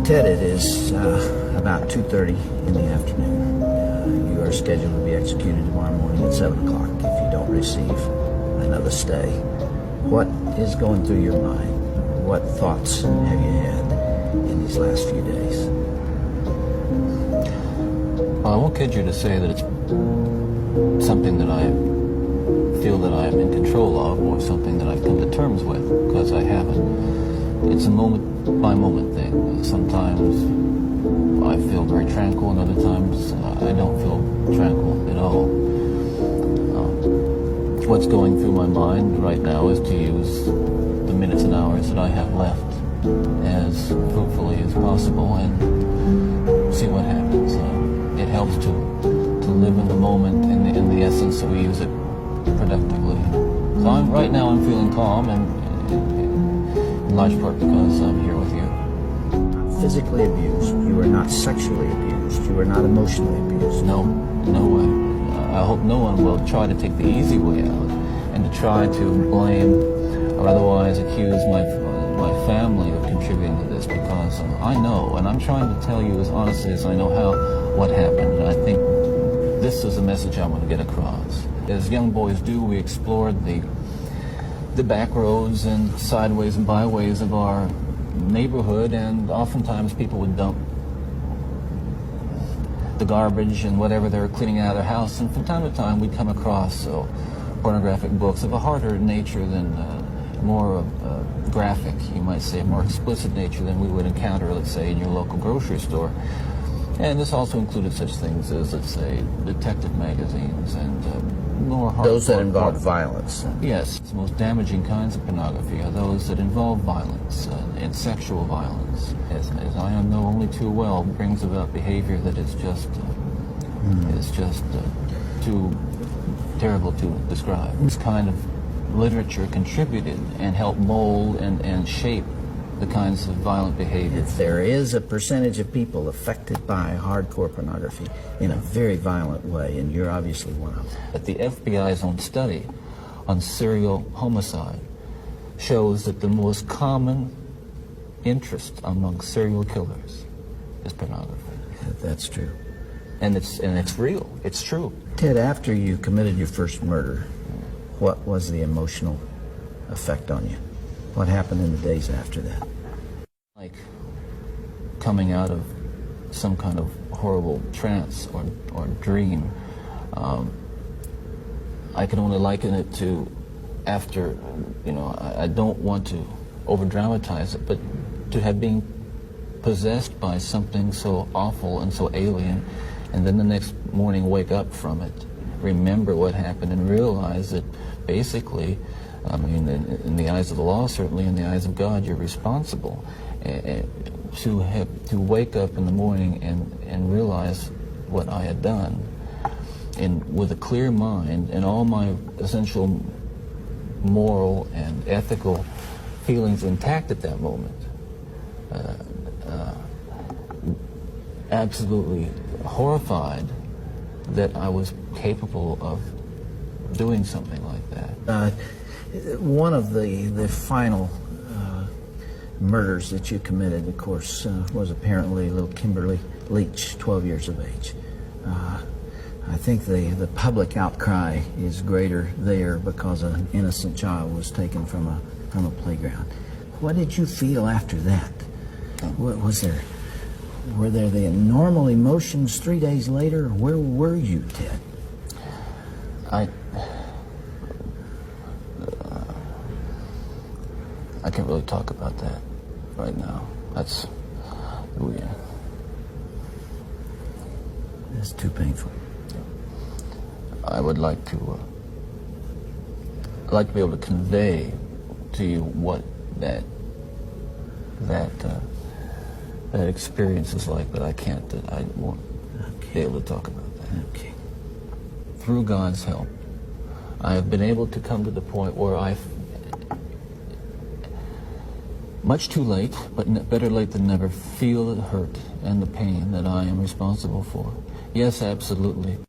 Ted, it is about 2:30 in the afternoon. You are scheduled to be executed tomorrow morning at 7 o'clock if you don't receive another stay. What is going through your mind? What thoughts have you had in these last few days? Well, I won't kid you to say that it's something that I feel that I am in control of, or something that I've come to terms with, because I haven't. It's a moment-by-moment thing. Sometimes I feel very tranquil, and other times I don't feel tranquil at all. What's going through my mind right now is to use the minutes and hours that I have left as fruitfully as possible and see what happens. It helps to live in the moment, in the essence, so we use it productively. So right now I'm feeling calm, and in large part because I'm here with you. Physically abused. You are not sexually abused. You are not emotionally abused. No way. I hope no one will try to take the easy way out and to try to blame or otherwise accuse my family of contributing to this, because I know, and I'm trying to tell you as honestly as I know how, what happened. And I think this is a message I want to get across. As young boys do, we explored the back roads and sideways and byways of our neighborhood, and oftentimes people would dump the garbage and whatever they were cleaning out of their house, and from time to time we'd come across pornographic books of a harder nature than more graphic, you might say, more explicit nature than we would encounter, let's say, in your local grocery store. And this also included such things as, let's say, detective magazines and more hardcore. Those that involve violence. Yes. The most damaging kinds of pornography are those that involve violence and sexual violence. As I know only too well, brings about behavior that is just too terrible to describe. This kind of literature contributed and helped mold and shape the kinds of violent behavior. There is a percentage of people affected by hardcore pornography in a very violent way, and you're obviously one of them. But the FBI's own study on serial homicide shows that the most common interest among serial killers is pornography. That's true. And it's real. It's true. Ted, after you committed your first murder, what was the emotional effect on you? What happened in the days after that? Like coming out of some kind of horrible trance or dream. I can only liken it to after, I don't want to over-dramatize it, but to have been possessed by something so awful and so alien, and then the next morning wake up from it, remember what happened, and realize that basically, in the eyes of the law, certainly in the eyes of God, you're responsible. To wake up in the morning and realize what I had done, and with a clear mind and all my essential moral and ethical feelings intact at that moment, absolutely horrified that I was capable of doing something like that. One of the final murders that you committed, of course, was apparently little Kimberly Leach, 12 years of age. I think the public outcry is greater there because an innocent child was taken from a playground. What did you feel after that? Were there the normal emotions 3 days later? Where were you, Ted? I can't really talk about that right now. That's weird. It's too painful. I would like to be able to convey to you what that experience is like, but I can't. I won't be able to talk about that. Okay. Through God's help, I have been able to come to the point where much too late, but better late than never, feel the hurt and the pain that I am responsible for. Yes, absolutely.